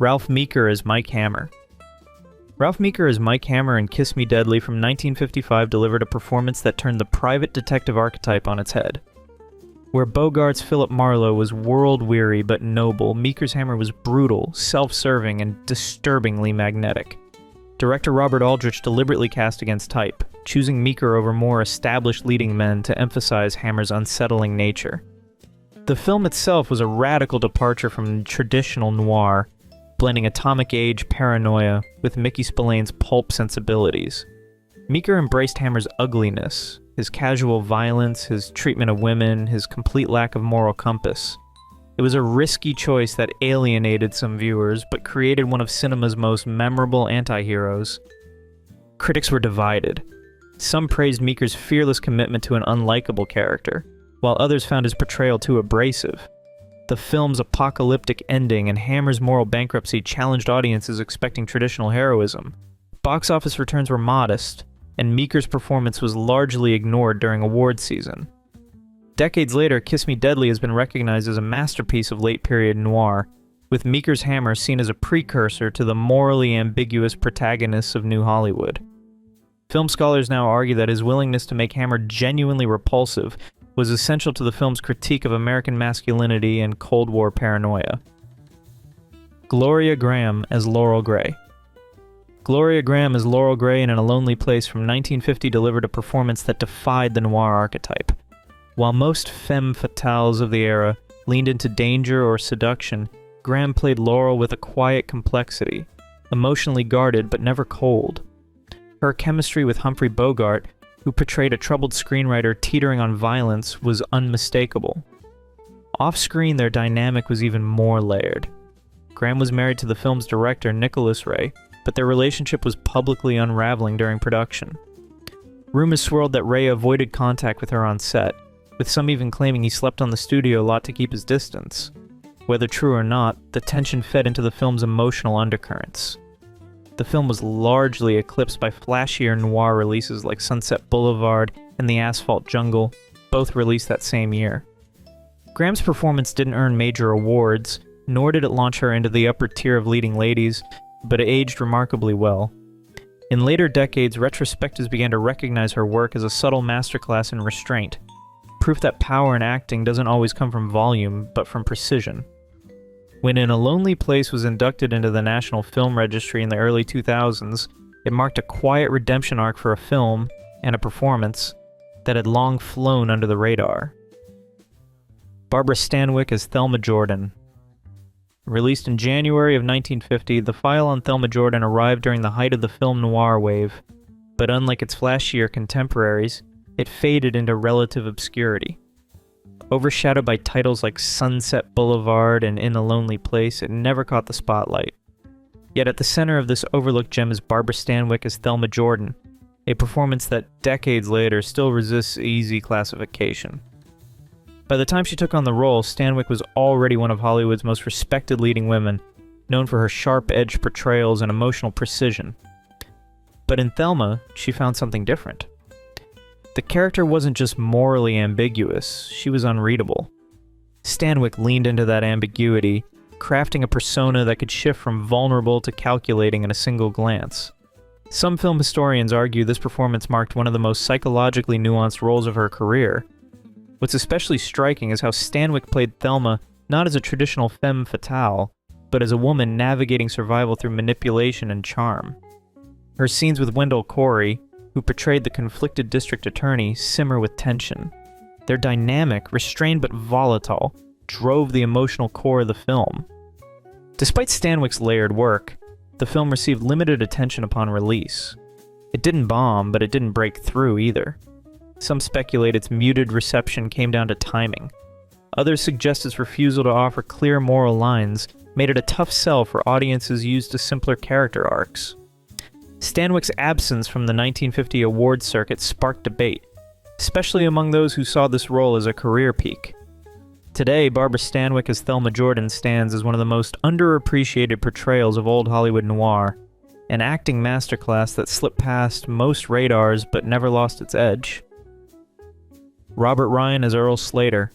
Ralph Meeker as Mike Hammer. Ralph Meeker as Mike Hammer in Kiss Me Deadly from 1955 delivered a performance that turned the private detective archetype on its head. Where Bogart's Philip Marlowe was world-weary but noble, Meeker's Hammer was brutal, self-serving, and disturbingly magnetic. Director Robert Aldrich deliberately cast against type, choosing Meeker over more established leading men to emphasize Hammer's unsettling nature. The film itself was a radical departure from traditional noir, blending atomic age paranoia with Mickey Spillane's pulp sensibilities. Meeker embraced Hammer's ugliness, his casual violence, his treatment of women, his complete lack of moral compass. It was a risky choice that alienated some viewers, but created one of cinema's most memorable anti-heroes. Critics were divided. Some praised Meeker's fearless commitment to an unlikable character, while others found his portrayal too abrasive. The film's apocalyptic ending and Hammer's moral bankruptcy challenged audiences expecting traditional heroism. Box office returns were modest, and Meeker's performance was largely ignored during awards season. Decades later, Kiss Me Deadly has been recognized as a masterpiece of late-period noir, with Meeker's Hammer seen as a precursor to the morally ambiguous protagonists of New Hollywood. Film scholars now argue that his willingness to make Hammer genuinely repulsive was essential to the film's critique of American masculinity and Cold War paranoia. Gloria Grahame as Laurel Gray. Gloria Grahame as Laurel Gray in A Lonely Place from 1950 delivered a performance that defied the noir archetype. While most femme fatales of the era leaned into danger or seduction, Grahame played Laurel with a quiet complexity, emotionally guarded but never cold. Her chemistry with Humphrey Bogart, who portrayed a troubled screenwriter teetering on violence, was unmistakable. Off-screen, their dynamic was even more layered. Grahame was married to the film's director, Nicholas Ray, but their relationship was publicly unraveling during production. Rumors swirled that Ray avoided contact with her on set, with some even claiming he slept on the studio lot to keep his distance. Whether true or not, the tension fed into the film's emotional undercurrents. The film was largely eclipsed by flashier noir releases like Sunset Boulevard and The Asphalt Jungle, both released that same year. Grahame's performance didn't earn major awards, nor did it launch her into the upper tier of leading ladies, but it aged remarkably well. In later decades, retrospectives began to recognize her work as a subtle masterclass in restraint, proof that power in acting doesn't always come from volume, but from precision. When In a Lonely Place was inducted into the National Film Registry in the early 2000s, it marked a quiet redemption arc for a film, and a performance, that had long flown under the radar. Barbara Stanwyck as Thelma Jordan. Released in January of 1950, the file on Thelma Jordan arrived during the height of the film noir wave, but unlike its flashier contemporaries, it faded into relative obscurity. Overshadowed by titles like Sunset Boulevard and In a Lonely Place, it never caught the spotlight. Yet at the center of this overlooked gem is Barbara Stanwyck as Thelma Jordan, a performance that decades later still resists easy classification. By the time she took on the role, Stanwyck was already one of Hollywood's most respected leading women, known for her sharp-edged portrayals and emotional precision. But in Thelma, she found something different. The character wasn't just morally ambiguous, she was unreadable. Stanwyck leaned into that ambiguity, crafting a persona that could shift from vulnerable to calculating in a single glance. Some film historians argue this performance marked one of the most psychologically nuanced roles of her career. What's especially striking is how Stanwyck played Thelma not as a traditional femme fatale, but as a woman navigating survival through manipulation and charm. Her scenes with Wendell Corey, who portrayed the conflicted district attorney, simmer with tension. Their dynamic, restrained but volatile, drove the emotional core of the film. Despite Stanwyck's layered work, the film received limited attention upon release. It didn't bomb, but it didn't break through either. Some speculate its muted reception came down to timing. Others suggest its refusal to offer clear moral lines made it a tough sell for audiences used to simpler character arcs. Stanwyck's absence from the 1950 awards circuit sparked debate, especially among those who saw this role as a career peak. Today, Barbara Stanwyck as Thelma Jordan stands as one of the most underappreciated portrayals of old Hollywood noir, an acting masterclass that slipped past most radars but never lost its edge. Robert Ryan as Earl Slater.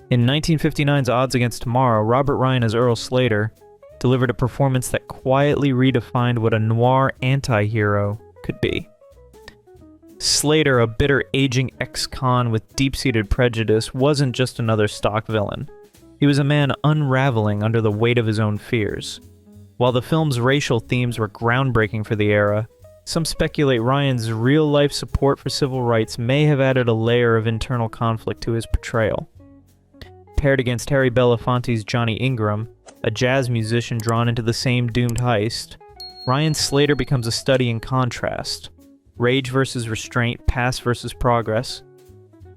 In 1959's Odds Against Tomorrow, Robert Ryan as Earl Slater, delivered a performance that quietly redefined what a noir anti-hero could be. Slater, a bitter aging ex-con with deep-seated prejudice, wasn't just another stock villain. He was a man unraveling under the weight of his own fears. While the film's racial themes were groundbreaking for the era, some speculate Ryan's real-life support for civil rights may have added a layer of internal conflict to his portrayal. Paired against Harry Belafonte's Johnny Ingram, a jazz musician drawn into the same doomed heist, Ryan Slater becomes a study in contrast. Rage versus restraint, past versus progress.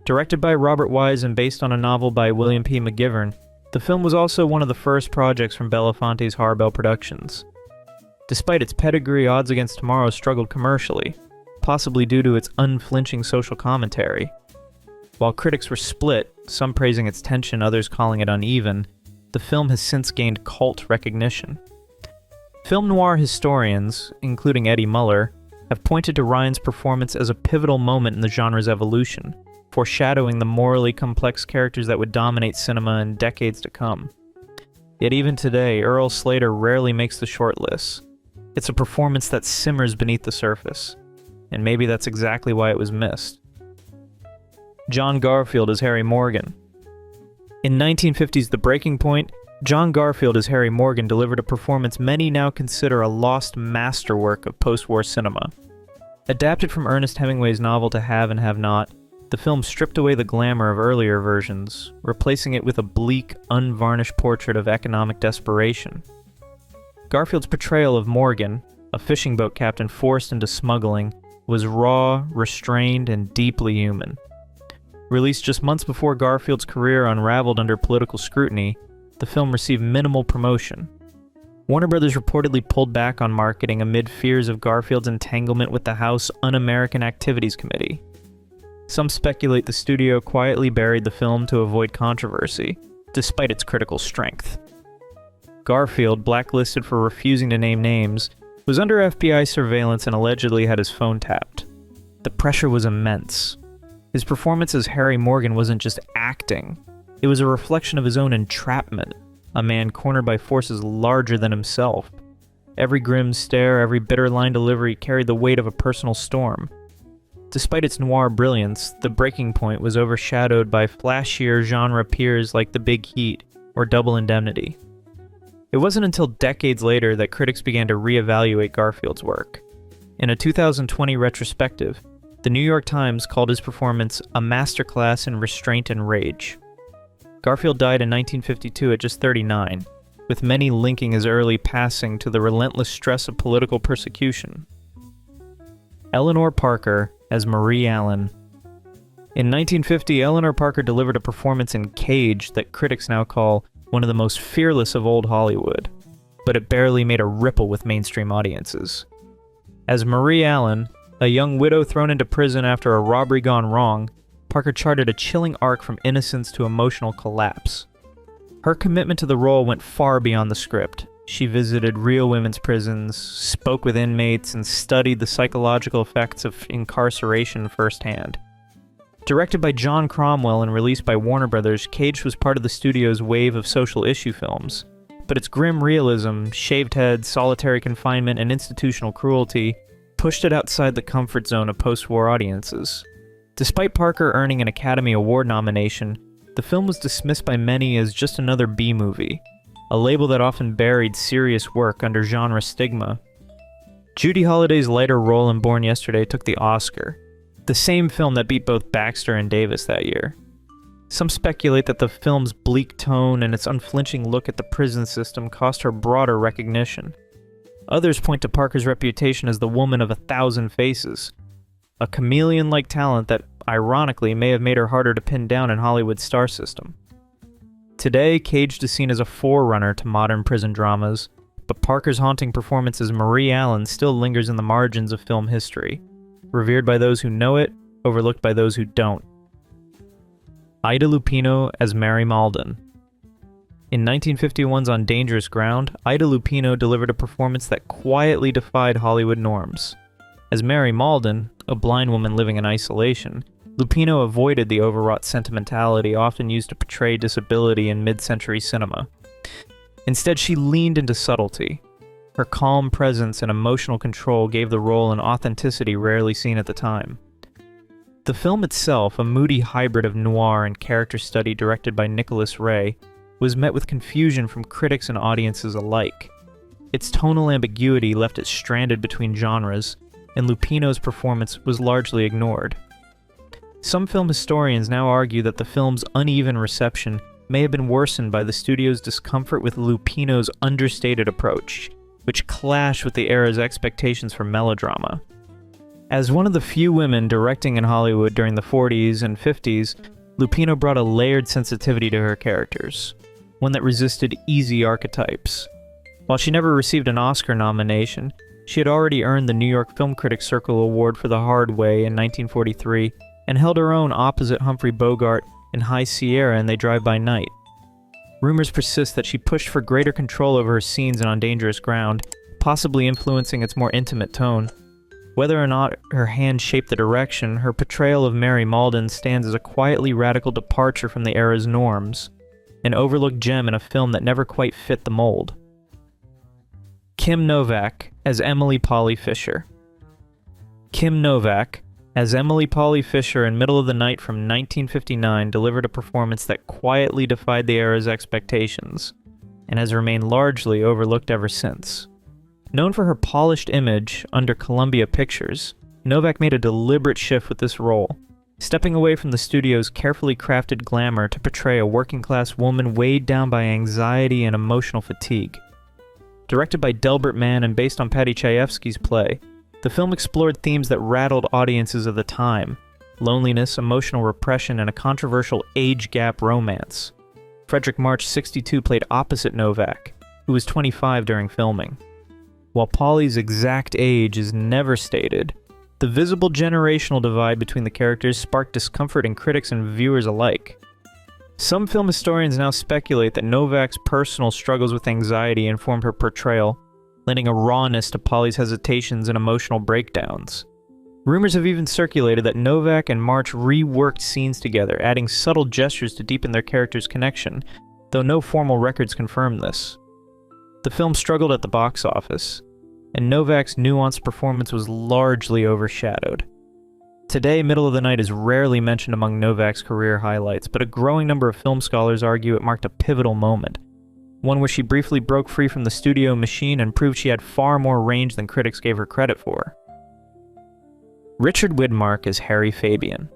Directed by Robert Wise and based on a novel by William P. McGivern, the film was also one of the first projects from Belafonte's Harbell Productions. Despite its pedigree, Odds Against Tomorrow struggled commercially, possibly due to its unflinching social commentary. While critics were split, some praising its tension, others calling it uneven, the film has since gained cult recognition. Film noir historians, including Eddie Muller, have pointed to Ryan's performance as a pivotal moment in the genre's evolution, foreshadowing the morally complex characters that would dominate cinema in decades to come. Yet even today, Earl Slater rarely makes the shortlists. It's a performance that simmers beneath the surface, and maybe that's exactly why it was missed. John Garfield as Harry Morgan. In 1950's The Breaking Point, John Garfield as Harry Morgan delivered a performance many now consider a lost masterwork of post-war cinema. Adapted from Ernest Hemingway's novel To Have and Have Not, the film stripped away the glamour of earlier versions, replacing it with a bleak, unvarnished portrait of economic desperation. Garfield's portrayal of Morgan, a fishing boat captain forced into smuggling, was raw, restrained, and deeply human. Released just months before Garfield's career unraveled under political scrutiny, the film received minimal promotion. Warner Brothers reportedly pulled back on marketing amid fears of Garfield's entanglement with the House Un-American Activities Committee. Some speculate the studio quietly buried the film to avoid controversy, despite its critical strength. Garfield, blacklisted for refusing to name names, was under FBI surveillance and allegedly had his phone tapped. The pressure was immense. His performance as Harry Morgan wasn't just acting. It was a reflection of his own entrapment, a man cornered by forces larger than himself. Every grim stare, every bitter line delivery carried the weight of a personal storm. Despite its noir brilliance, The Breaking Point was overshadowed by flashier genre peers like The Big Heat or Double Indemnity. It wasn't until decades later that critics began to reevaluate Garfield's work. In a 2020 retrospective, the New York Times called his performance a masterclass in restraint and rage. Garfield died in 1952 at just 39, with many linking his early passing to the relentless stress of political persecution. Eleanor Parker as Marie Allen. In 1950, Eleanor Parker delivered a performance in Cage that critics now call one of the most fearless of old Hollywood, but it barely made a ripple with mainstream audiences. As Marie Allen, a young widow thrown into prison after a robbery gone wrong, Parker charted a chilling arc from innocence to emotional collapse. Her commitment to the role went far beyond the script. She visited real women's prisons, spoke with inmates, and studied the psychological effects of incarceration firsthand. Directed by John Cromwell and released by Warner Brothers, Cage was part of the studio's wave of social issue films, but its grim realism, shaved heads, solitary confinement, and institutional cruelty pushed it outside the comfort zone of post-war audiences. Despite Parker earning an Academy Award nomination, the film was dismissed by many as just another B-movie, a label that often buried serious work under genre stigma. Judy Holliday's lighter role in Born Yesterday took the Oscar, the same film that beat both Baxter and Davis that year. Some speculate that the film's bleak tone and its unflinching look at the prison system cost her broader recognition. Others point to Parker's reputation as the woman of 1,000 faces, a chameleon-like talent that, ironically, may have made her harder to pin down in Hollywood's star system. Today, Cage is seen as a forerunner to modern prison dramas, but Parker's haunting performance as Marie Allen still lingers in the margins of film history, revered by those who know it, overlooked by those who don't. Ida Lupino as Mary Malden. In 1951's On Dangerous Ground, Ida Lupino delivered a performance that quietly defied Hollywood norms. As Mary Malden, a blind woman living in isolation, Lupino avoided the overwrought sentimentality often used to portray disability in mid-century cinema. Instead, she leaned into subtlety. Her calm presence and emotional control gave the role an authenticity rarely seen at the time. The film itself, a moody hybrid of noir and character study directed by Nicholas Ray, was met with confusion from critics and audiences alike. Its tonal ambiguity left it stranded between genres, and Lupino's performance was largely ignored. Some film historians now argue that the film's uneven reception may have been worsened by the studio's discomfort with Lupino's understated approach, which clashed with the era's expectations for melodrama. As one of the few women directing in Hollywood during the 40s and 50s, Lupino brought a layered sensitivity to her characters, one that resisted easy archetypes. While she never received an Oscar nomination, she had already earned the New York Film Critics Circle Award for The Hard Way in 1943 and held her own opposite Humphrey Bogart in High Sierra and They Drive By Night. Rumors persist that she pushed for greater control over her scenes in On Dangerous Ground, possibly influencing its more intimate tone. Whether or not her hand shaped the direction, her portrayal of Mary Malden stands as a quietly radical departure from the era's norms, an overlooked gem in a film that never quite fit the mold. Kim Novak as Emily Polly Fisher. Kim Novak, as Emily Polly Fisher in Middle of the Night from 1959, delivered a performance that quietly defied the era's expectations, and has remained largely overlooked ever since. Known for her polished image under Columbia Pictures, Novak made a deliberate shift with this role, stepping away from the studio's carefully crafted glamour to portray a working-class woman weighed down by anxiety and emotional fatigue. Directed by Delbert Mann and based on Paddy Chayefsky's play, the film explored themes that rattled audiences of the time: loneliness, emotional repression, and a controversial age gap romance. Frederick March, 62, played opposite Novak, who was 25 during filming. While Polly's exact age is never stated, the visible generational divide between the characters sparked discomfort in critics and viewers alike. Some film historians now speculate that Novak's personal struggles with anxiety informed her portrayal, lending a rawness to Polly's hesitations and emotional breakdowns. Rumors have even circulated that Novak and March reworked scenes together, adding subtle gestures to deepen their characters' connection, though no formal records confirm this. The film struggled at the box office, and Novak's nuanced performance was largely overshadowed. Today, Middle of the Night is rarely mentioned among Novak's career highlights, but a growing number of film scholars argue it marked a pivotal moment, one where she briefly broke free from the studio machine and proved she had far more range than critics gave her credit for. Richard Whitmark as Harry Fabian.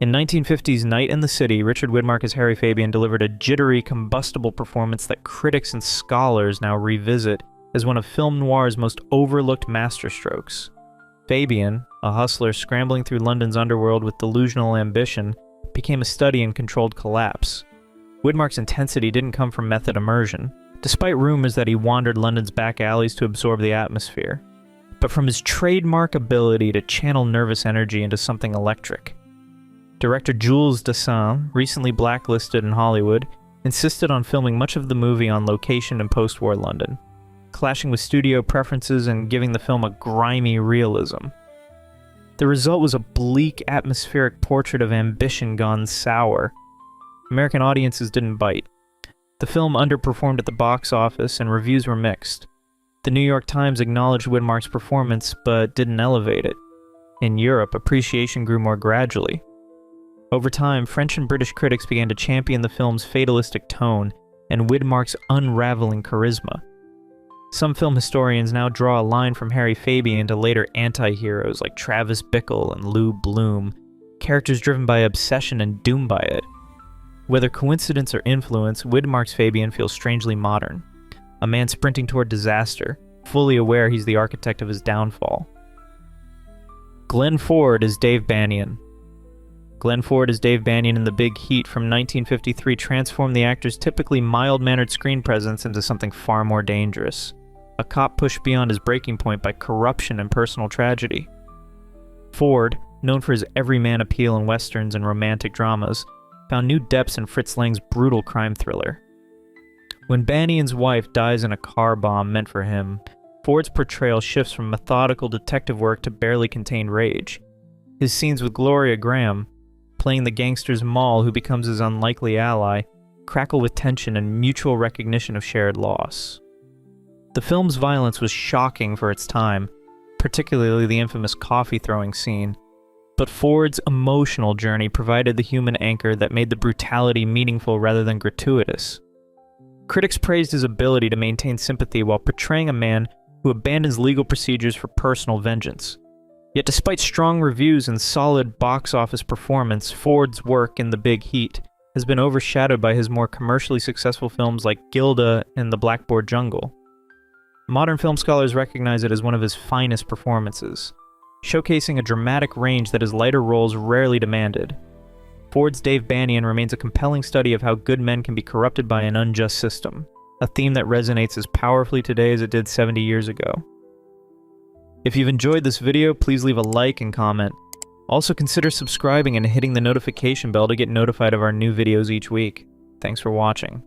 In 1950's Night in the City, Richard Whitmark as Harry Fabian delivered a jittery, combustible performance that critics and scholars now revisit as one of film noir's most overlooked masterstrokes. Fabian, a hustler scrambling through London's underworld with delusional ambition, became a study in controlled collapse. Whitmark's intensity didn't come from method immersion, despite rumors that he wandered London's back alleys to absorb the atmosphere, but from his trademark ability to channel nervous energy into something electric. Director Jules Dassin, recently blacklisted in Hollywood, insisted on filming much of the movie on location in post-war London, clashing with studio preferences and giving the film a grimy realism. The result was a bleak, atmospheric portrait of ambition gone sour. American audiences didn't bite. The film underperformed at the box office and reviews were mixed. The New York Times acknowledged Whitmark's performance, but didn't elevate it. In Europe, appreciation grew more gradually. Over time, French and British critics began to champion the film's fatalistic tone and Whitmark's unraveling charisma. Some film historians now draw a line from Harry Fabian to later anti-heroes like Travis Bickle and Lou Bloom, characters driven by obsession and doomed by it. Whether coincidence or influence, Whitmark's Fabian feels strangely modern. A man sprinting toward disaster, fully aware he's the architect of his downfall. Glenn Ford is Dave Banion. Glenn Ford as Dave Banion in The Big Heat from 1953 transformed the actor's typically mild-mannered screen presence into something far more dangerous. A cop pushed beyond his breaking point by corruption and personal tragedy. Ford, known for his everyman appeal in westerns and romantic dramas, found new depths in Fritz Lang's brutal crime thriller. When Banion's wife dies in a car bomb meant for him, Ford's portrayal shifts from methodical detective work to barely contained rage. His scenes with Gloria Graham, playing the gangster's Moll who becomes his unlikely ally, crackle with tension and mutual recognition of shared loss. The film's violence was shocking for its time, particularly the infamous coffee-throwing scene, but Ford's emotional journey provided the human anchor that made the brutality meaningful rather than gratuitous. Critics praised his ability to maintain sympathy while portraying a man who abandons legal procedures for personal vengeance. Yet despite strong reviews and solid box office performance, Ford's work in The Big Heat has been overshadowed by his more commercially successful films like Gilda and The Blackboard Jungle. Modern film scholars recognize it as one of his finest performances, showcasing a dramatic range that his lighter roles rarely demanded. Ford's Dave Banion remains a compelling study of how good men can be corrupted by an unjust system, a theme that resonates as powerfully today as it did 70 years ago. If you've enjoyed this video, please leave a like and comment. Also consider subscribing and hitting the notification bell to get notified of our new videos each week. Thanks for watching.